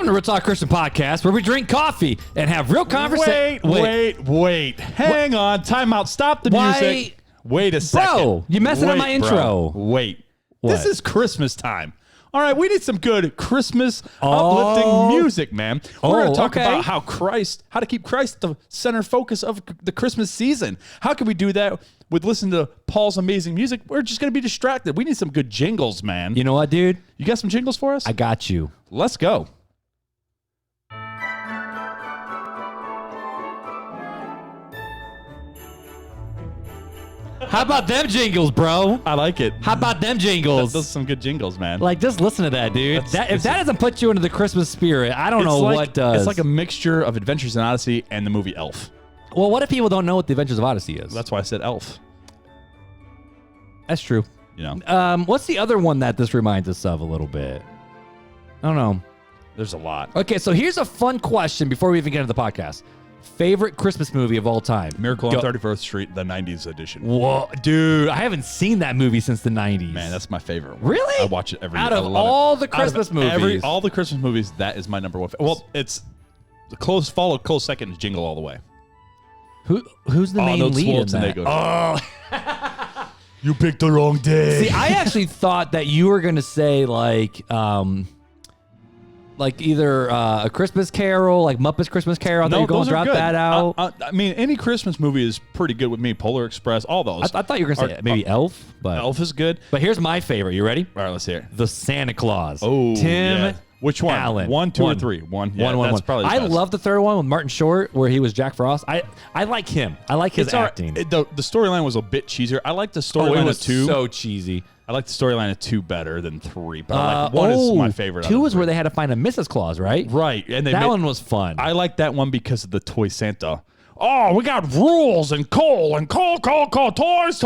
Welcome to Real Talk Christian Podcast, where we drink coffee and have real conversation. Wait. Hang on. Time out. Stop the music. Wait a second. Bro, you're messing up my intro. Wait. What? This is Christmas time. All right, we need some good Christmas uplifting music, man. We're going to talk about how to keep Christ the center focus of the Christmas season. How can we do that with listening to Paul's amazing music? We're just going to be distracted. We need some good jingles, man. You know what, dude? You got some jingles for us? I got you. Let's go. How about them jingles, bro? I like it. How about them jingles? Those are some good jingles, man. Like, just listen to that, dude. If that doesn't put you into the Christmas spirit, I don't know what does. It's like a mixture of Adventures in Odyssey and the movie Elf. Well, what if people don't know what the Adventures of Odyssey is? That's why I said Elf. That's true. You know, What's the other one that this reminds us of a little bit? I don't know. there's a lot. Okay, so here's a fun question before we even get into the podcast. Favorite Christmas movie of all time? Miracle on 31st Street, the 90s edition. Whoa, dude, I haven't seen that movie since the 90s. Man, that's my favorite one. Really? I watch it every year. Out of all the Christmas movies. All the Christmas movies, that is my number one. Well, it's the close second is Jingle All the Way. Who's the main lead in that? Oh. You picked the wrong day. See, I actually thought that you were going to say like either A Christmas Carol, like Muppets Christmas Carol. I thought you were going to drop that out. I mean, any Christmas movie is pretty good with me. Polar Express, all those. I thought you were going to say maybe Elf. But Elf is good. But here's my favorite. You ready? All right, let's hear it. The Santa Claus. Oh, Tim yeah. Which one? Allen. 1, 2, or 3? One. Yeah, one. that's probably the I best. love the third one with Martin Short, where he was Jack Frost. I like him. I like his acting. The storyline was a bit cheesier. I like the It storyline was of 2. so cheesy. I like the storyline of 2 better than 3. But I like 1 is my favorite. 2 is where they had to find a Mrs. Claus, right? Right, and that one was fun. I like that one because of the toy Santa. Oh, we got rules and coal, toys.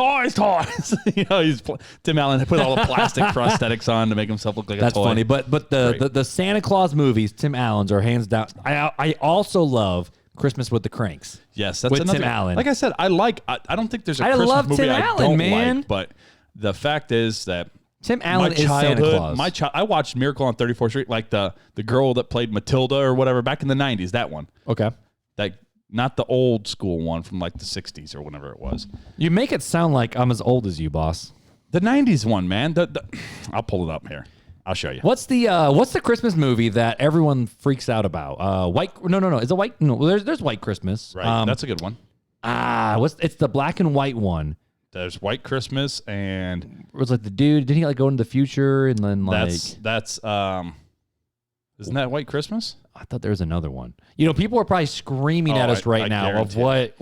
You know, Tim Allen put all the plastic prosthetics on to make himself look like That's a toy. funny, but the Santa Claus movies, Tim Allen's are hands down. I also love Christmas with the Cranks. Yes, that's with another, Tim Allen. Like I said, I don't think there's a I Christmas love movie Tim I Allen, don't man. like, but the fact is that Tim Allen is Santa Claus. I watched Miracle on 34th Street, like the girl that played Matilda or whatever back in the 90s. That one, Okay. like not the old school one from like the 60s or whatever it was. You make it sound like I'm as old as you, boss. The 90s one, man. I'll pull it up here. I'll show you. What's the Christmas movie that everyone freaks out about? White? No. Is it White? No. There's White Christmas. Right, that's a good one. It's the black and white one. There's White Christmas, and It was like the dude. Didn't he like go into the future and then like? that's isn't that White Christmas? I thought there was another one. You know, people are probably screaming at us right now of what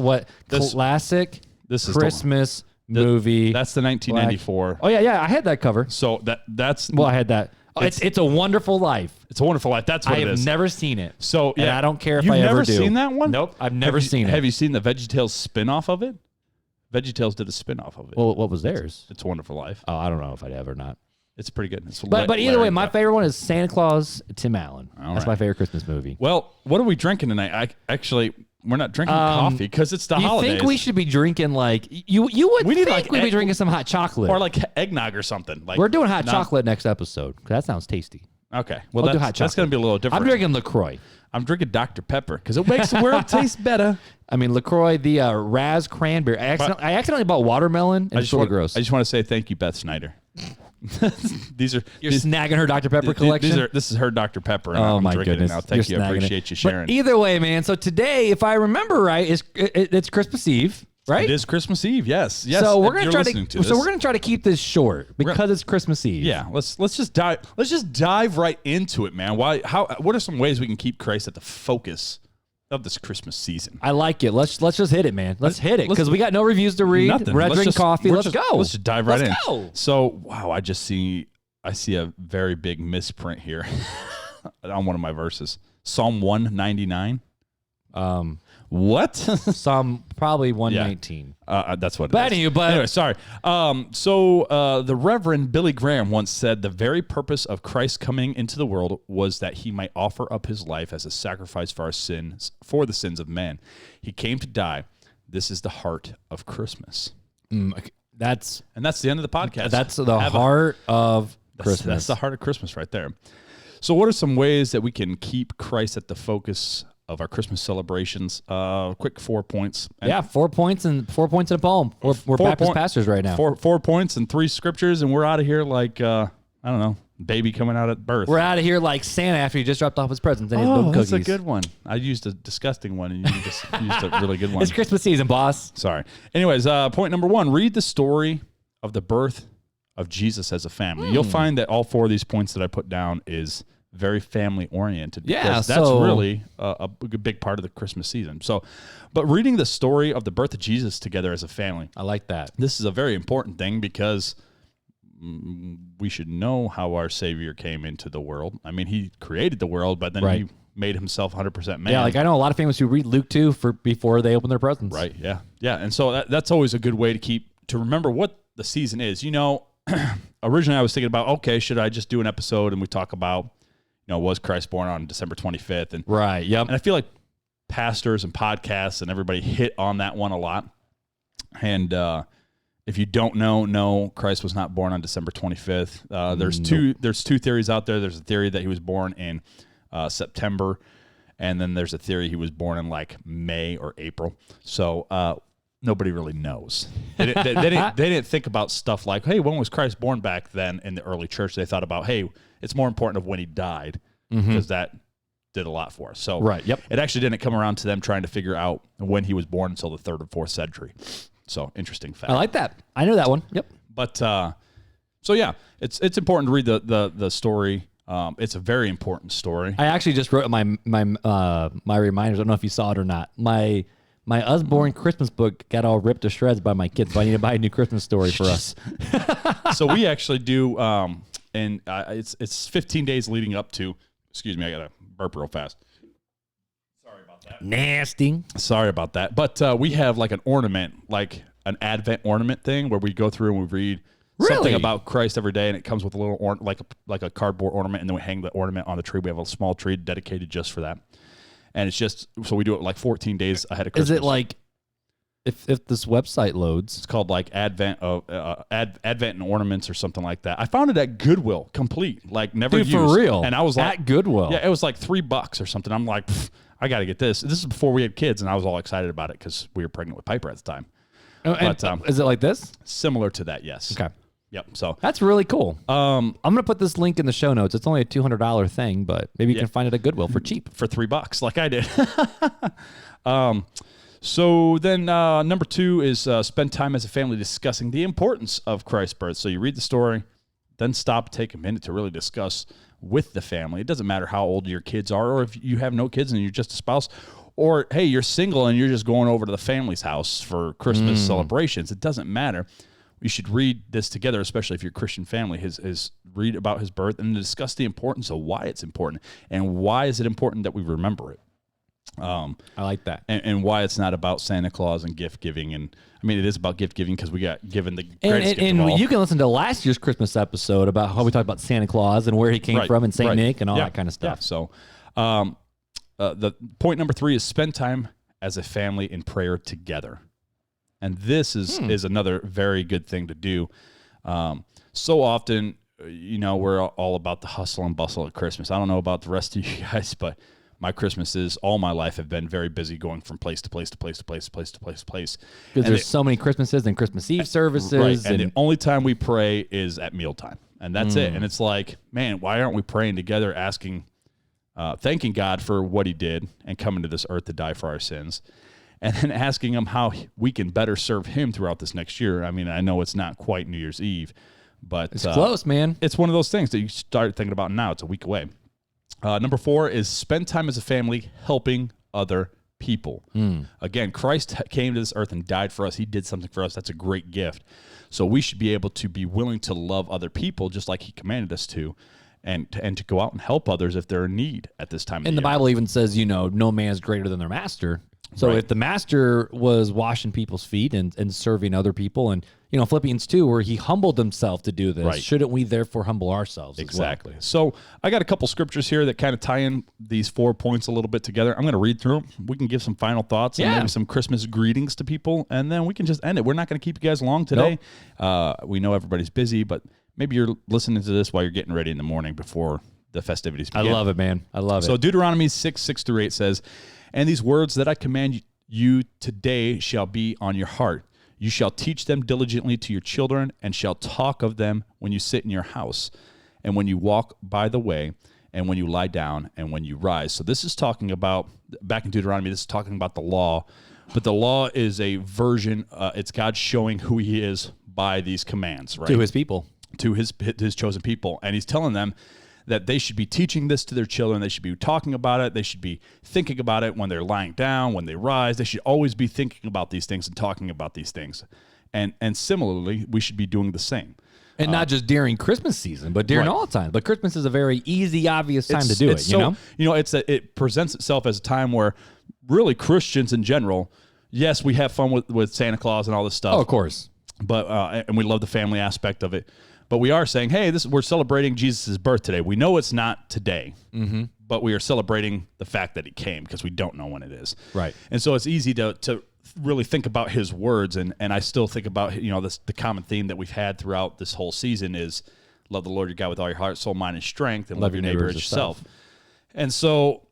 classic this is Christmas movie. That's the 1994. Oh yeah, I had that cover. So that's Well, I had that. It's a Wonderful Life. It's a Wonderful Life. That's what I it have is. never seen it. So and I don't care if You've I ever never do. seen that one? Nope, I've never seen it. Have you seen the VeggieTales spin-off of it? VeggieTales did a spin-off of it. Well, what was theirs? It's a Wonderful Life. Oh, I don't know if I'd have or not. It's pretty good. But either way, my favorite one is Santa Claus, Tim Allen. All That's right. my favorite Christmas movie. Well, what are we drinking tonight? We're not drinking coffee because it's the you holidays. think we should be drinking like you would We need, think like, we'd be egg- drinking some hot chocolate. or like eggnog or something. Like We're doing hot chocolate next episode. That sounds tasty. Okay. Well, We'll do that's, hot that's going to be a little different. I'm drinking LaCroix. I'm drinking Dr. Pepper because it makes the world taste better. I mean, LaCroix, the Raz Cranberry. I accidentally bought watermelon, and it's really gross. I just want to say thank you, Beth Snyder. You're You're snagging her Dr. Pepper collection? This is her Dr. Pepper. And Oh I'm my drinking goodness! It now. Thank You're you. I snagging appreciate it. you sharing. But either way, man. So today, if I remember right, it's Christmas Eve, right? It is Christmas Eve. Yes. So we're gonna You're try listening to. this. So we're gonna try to keep this short because it's Christmas Eve. Yeah. Let's just dive right into it, man. What are some ways we can keep Christ at the focus of this Christmas season? I like it. Let's just hit it, man. Let's hit it because we got no reviews to read. Nothing. We're not drinking coffee. Let's go. go. Let's just dive right in. Go. So wow, I see a very big misprint here on one of my verses. Psalm 199. What? Some probably 119. That's what. But anyway, sorry. So the Reverend Billy Graham once said the very purpose of Christ coming into the world was that he might offer up his life as a sacrifice for our sins, for the sins of man. He came to die. This is the heart of Christmas. That's the end of the podcast. the heart of Christmas. That's the heart of Christmas right there. So what are some ways that we can keep Christ at the focus of our Christmas celebrations? Quick 4 points. Yeah, 4 points and 4 points in a poem. We're Baptist pastors right now. 4 points and 3 scriptures, and we're out of here like, I don't know, baby coming out at birth. We're out of here like Santa after he just dropped off his presents and his book cookies. That's a good one. I used a disgusting one, and you just used a really good one. It's Christmas season, boss. Sorry. Anyways, point number 1, read the story of the birth of Jesus as a family. You'll find that all 4 of these points that I put down is very family oriented. Yeah, that's really a big part of the Christmas season. So, but reading the story of the birth of Jesus together as a family, I like that. this is a very important thing because we should know how our Savior came into the world. I mean, he created the world, but then Right. he made himself 100% man. Yeah, like I know a lot of families who read Luke 2 before they open their presents. Right. Yeah. Yeah. And so that's always a good way to remember what the season is. Originally I was thinking about, okay, should I just do an episode and we talk about, was Christ born on December 25th? And Right. Yep. And I feel like pastors and podcasts and everybody hit on that one a lot. And if you don't know, no, Christ was not born on December 25th. There's two theories out there. There's a theory that he was born in September, and then there's a theory he was born in like May or April. So nobody really knows. They didn't think about stuff like, hey, when was Christ born back then in the early church? They thought about, hey, it's more important of when he died because that did a lot for us. So Right, yep. it actually didn't come around to them trying to figure out when he was born until the 3rd or 4th century. So interesting fact. I like that. I know that one. Yep. But so yeah, it's important to read the story. It's a very important story. I actually just wrote my reminders. I don't know if you saw it or not. My Usborne Christmas book got all ripped to shreds by my kids, but I need to buy a new Christmas story for us. So we actually do, and it's 15 days leading up to. Excuse me, I gotta burp real fast. Sorry about that. Nasty. Sorry about that. But we have like an ornament, like an Advent ornament thing, where we go through and we read something Really? about Christ every day, and it comes with a little like a cardboard ornament, and then we hang the ornament on the tree. We have a small tree dedicated just for that. And it's just, so we do it like 14 days ahead of Christmas. Is it like, if this website loads? It's called like Advent and Ornaments or something like that. I found it at Goodwill, complete, like never Dude, used. for real? And I was like, at Goodwill. yeah, it was like $3 or something. I'm like, I got to get this. This is before we had kids, and I was all excited about it because we were pregnant with Piper at the time. And, is it like this? Similar to that, yes. Okay. Yep. So That's really cool. I'm gonna put this link in the show notes. It's only a $200 thing, but maybe you can find it at Goodwill for cheap. for $3, like I did. So then number 2 is spend time as a family discussing the importance of Christ's birth. So you read the story, then stop, take a minute to really discuss with the family. It doesn't matter how old your kids are, or if you have no kids and you're just a spouse, or hey, you're single and you're just going over to the family's house for Christmas celebrations. It doesn't matter. You should read this together, especially if you're a Christian family, his read about his birth and discuss the importance of why it's important and why is it important that we remember it. I like that. And why it's not about Santa Claus and gift giving. And I mean, it is about gift giving because we got given the greatest gift of all. And you can listen to last year's Christmas episode about how we talked about Santa Claus and where he came from and Saint Nick and all that kind of stuff. Yeah. So the point number 3 is spend time as a family in prayer together. And this is another very good thing to do. So often, we're all about the hustle and bustle at Christmas. I don't know about the rest of you guys, but my Christmases all my life have been very busy going from place to place to place to place to place to place to place. Because there's so many Christmases and Christmas Eve services. Right. And the only time we pray is at mealtime. And that's it. And it's like, man, why aren't we praying together, thanking God for what he did and coming to this earth to die for our sins? And then asking him how we can better serve him throughout this next year. I mean, I know it's not quite New Year's Eve, but it's close, man. It's one of those things that you start thinking about now. It's a week away. Number 4 is spend time as a family helping other people. Again, Christ came to this earth and died for us. He did something for us. That's a great gift. So we should be able to be willing to love other people just like he commanded us to. And to go out and help others if they're in need at this time of the year. And the Bible even says, no man is greater than their master. So if the master was washing people's feet and serving other people, and Philippians 2, where he humbled himself to do this, shouldn't we therefore humble ourselves? Exactly. So I got a couple scriptures here that kind of tie in these 4 points a little bit together. I'm going to read through them. We can give some final thoughts and maybe some Christmas greetings to people, and then we can just end it. We're not going to keep you guys long today. Nope. We know everybody's busy, but maybe you're listening to this while you're getting ready in the morning before the festivities begin. I love it, man. I love it. So Deuteronomy 6:6-8 says, "And these words that I command you today shall be on your heart. You shall teach them diligently to your children, and shall talk of them when you sit in your house, and when you walk by the way, and when you lie down, and when you rise." So this is talking about, back in Deuteronomy, this is talking about the law. But the law is a version, it's God showing who he is by these commands, right? To his people. To his chosen people. And he's telling them that they should be teaching this to their children. They should be talking about it. They should be thinking about it when they're lying down, when they rise. They should always be thinking about these things and talking about these things. And similarly, we should be doing the same. And not just during Christmas season, but during all time. But Christmas is a very easy, obvious time to do it, you know? It presents itself as a time where really Christians in general, yes, we have fun with Santa Claus and all this stuff. Oh, of course. But and we love the family aspect of it. But we are saying, hey, we're celebrating Jesus' birth today. We know it's not today, but we are celebrating the fact that he came because we don't know when it is. Right. And so it's easy to really think about his words. And I still think about, the common theme that we've had throughout this whole season is love the Lord your God with all your heart, soul, mind, and strength, and love your neighbor as yourself. And so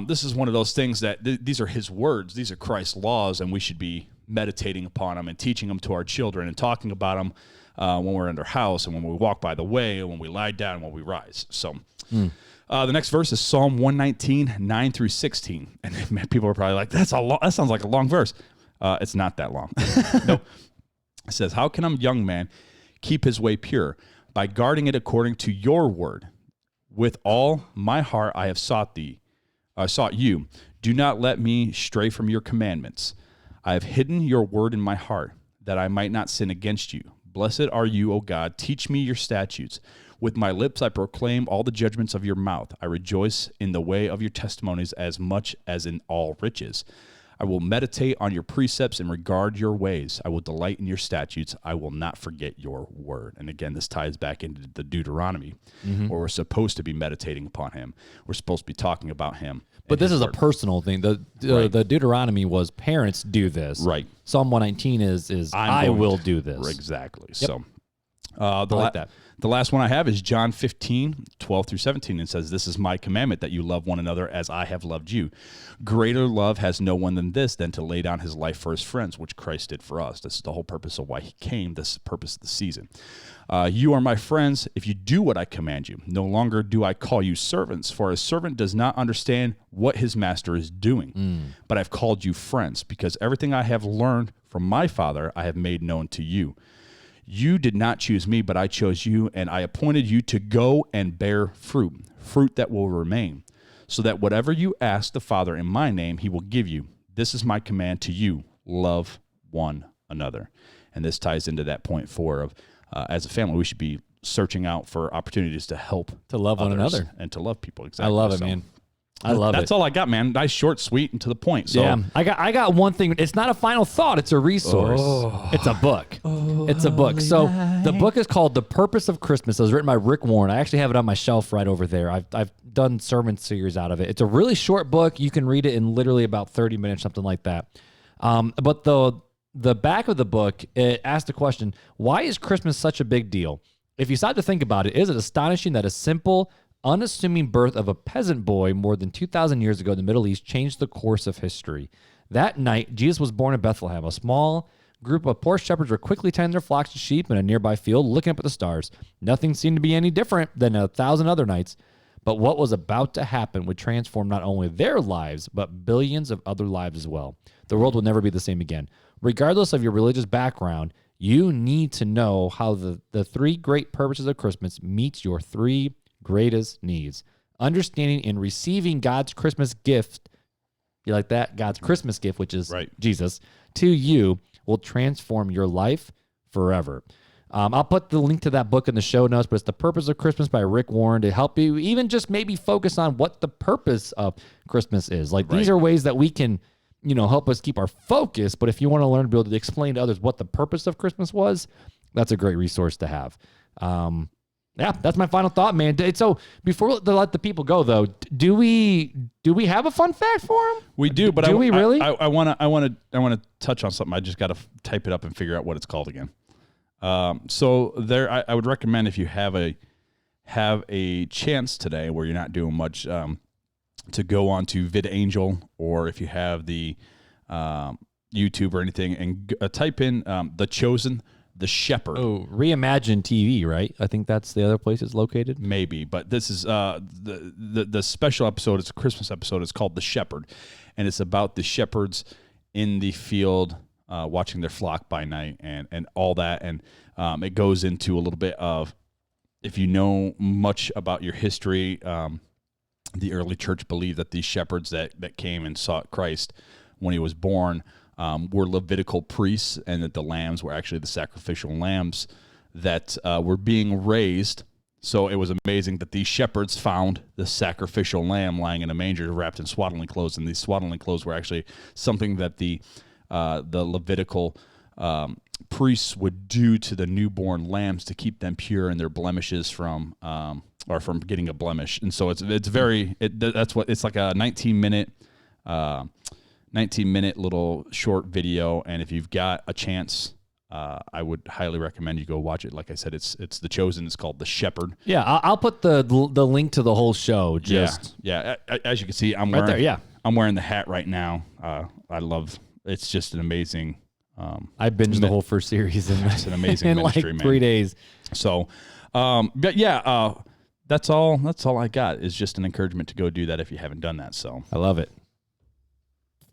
this is one of those things that these are his words. These are Christ's laws, and we should be meditating upon them and teaching them to our children and talking about them when we're in our house and when we walk by the way and when we lie down and when we rise. So the next verse is Psalm 119, 9-16. And man, people are probably like, that sounds like a long verse. It's not that long. Nope. It says, "How can a young man keep his way pure? By guarding it according to your word. With all my heart I have sought you. Do not let me stray from your commandments. I have hidden your word in my heart, that I might not sin against you. Blessed are you, O God. Teach me your statutes. With my lips I proclaim all the judgments of your mouth. I rejoice in the way of your testimonies as much as in all riches. I will meditate on your precepts and regard your ways. I will delight in your statutes. I will not forget your word." And again, this ties back into the Deuteronomy, where we're supposed to be meditating upon him. We're supposed to be talking about him. But this is a personal thing. The Deuteronomy was parents do this. Right. Psalm 119 is I will do this. Exactly. Yep. So I like that. The last one I have is John 15, 12-17, and says, "This is my commandment, that you love one another as I have loved you. Greater love has no one than this, than to lay down his life for his friends, which Christ did for us." This is the whole purpose of why he came, this is the purpose of the season. "You are my friends if you do what I command you. No longer do I call you servants, for a servant does not understand what his master is doing. But I've called you friends, because everything I have learned from my Father I have made known to you. You did not choose me, but I chose you, and I appointed you to go and bear fruit that will remain, so that whatever you ask the Father in my name, he will give you. This is my command to you, love one another." And this ties into that point 4 of, as a family, we should be searching out for opportunities to help. To love one another. And to love people. Exactly. I love it, man. I love it. That's all I got, man. Nice, short, sweet, and to the point. So. Yeah, I got one thing. It's not a final thought. It's a resource. It's a book. It's a book. So the book is called The Purpose of Christmas. It was written by Rick Warren. I actually have it on my shelf right over there. I've done sermon series out of it. It's a really short book. You can read it in literally about 30 minutes, something like that. But the back of the book, it asks the question, why is Christmas such a big deal? If you start to think about it, is it astonishing that a simple, unassuming birth of a peasant boy more than 2,000 years ago in the Middle East changed the course of history? That night, Jesus was born in Bethlehem. A small group of poor shepherds were quickly tending their flocks of sheep in a nearby field, looking up at the stars. Nothing seemed to be any different than 1,000 other nights. But what was about to happen would transform not only their lives, but billions of other lives as well. The world will never be the same again. Regardless of your religious background, you need to know how the 3 great purposes of Christmas meets your 3 greatest needs. Understanding and receiving God's Christmas gift, you like that? God's Christmas gift, which is Jesus, to you will transform your life forever. I'll put the link to that book in the show notes, but it's The Purpose of Christmas by Rick Warren to help you even just maybe focus on what the purpose of Christmas is. Like these are ways that we can, help us keep our focus. But if you want to learn to be able to explain to others what the purpose of Christmas was, that's a great resource to have. Yeah, that's my final thought, man. So before we let the people go, though, do we have a fun fact for them? We do, but do we really? I want to touch on something. I just got to type it up and figure out what it's called again. So there, I would recommend if you have a have a chance today where you're not doing much to go on to VidAngel, or if you have the YouTube or anything, and type in The Chosen, The Shepherd. Oh, Reimagine TV, right? I think that's the other place it's located. Maybe, but this is the special episode. It's a Christmas episode. It's called The Shepherd, and it's about the shepherds in the field watching their flock by night and all that. And it goes into a little bit of, if you know much about your history, the early church believed that these shepherds that came and sought Christ when he was born were Levitical priests, and that the lambs were actually the sacrificial lambs that were being raised. So it was amazing that these shepherds found the sacrificial lamb lying in a manger wrapped in swaddling clothes, and these swaddling clothes were actually something that the Levitical priests would do to the newborn lambs to keep them pure and their blemishes from getting a blemish. And so it's like a 19-minute little short video, and if you've got a chance, I would highly recommend you go watch it. Like I said, it's The Chosen. It's called The Shepherd. Yeah, I'll put the link to the whole show. Yeah. As you can see, I'm right wearing there. Yeah, I'm wearing the hat right now. I love. It's just an amazing. I binged the whole first series it's an amazing in ministry, like man. 3 days. So, but yeah, that's all. That's all I got. Is just an encouragement to go do that if you haven't done that. So I love it.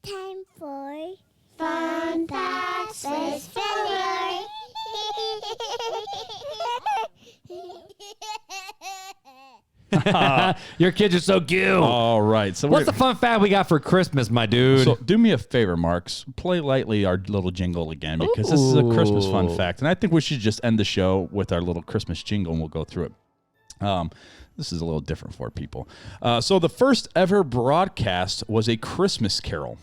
Time for Fun Facts with Filler. Your kids are so cute. all right. So What's the fun fact we got for Christmas, my dude? So do me a favor, Marks. Play lightly our little jingle again, because this is a Christmas fun fact, and I think we should just end the show with our little Christmas jingle, and we'll go through it. This is a little different for people. So the first ever broadcast was a Christmas Carol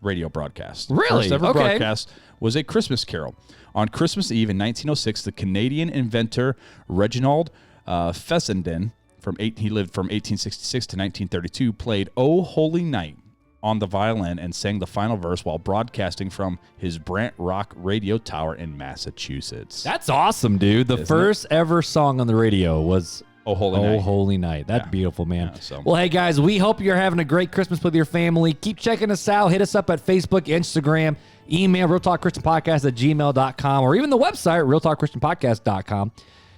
radio broadcast. Really? First ever Okay. broadcast was a Christmas Carol. On Christmas Eve in 1906, the Canadian inventor Reginald Fessenden, he lived from 1866 to 1932, played "Oh Holy Night" on the violin and sang the final verse while broadcasting from his Brant Rock radio tower in Massachusetts. That's awesome, dude. The first ever song on the radio was Oh Holy Night. Oh Holy Night. That's beautiful, man. Yeah, so- Well, hey, guys, we hope you're having a great Christmas with your family. Keep checking us out. Hit us up at Facebook, Instagram, email, realtalkchristianpodcast@gmail.com, or even the website, realtalkchristianpodcast.com.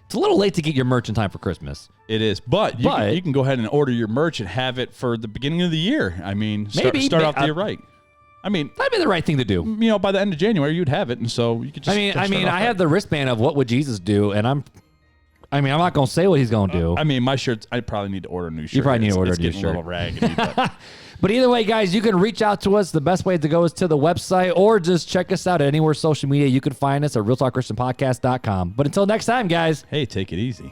It's a little late to get your merch in time for Christmas. It is, but you can go ahead and order your merch and have it for the beginning of the year. I mean, start off the year right. I mean, That'd be the right thing to do. by the end of January, you'd have it, and so you could just. I have the wristband of what would Jesus do, and I'm not gonna say what he's gonna do. my shirts. I probably need to order a new shirt. You probably need to order it's a new getting shirt. a little raggedy. But But either way, guys, you can reach out to us. The best way to go is to the website, or just check us out at anywhere social media. You can find us at realtalkchristianpodcast.com. But until next time, guys. hey, take it easy.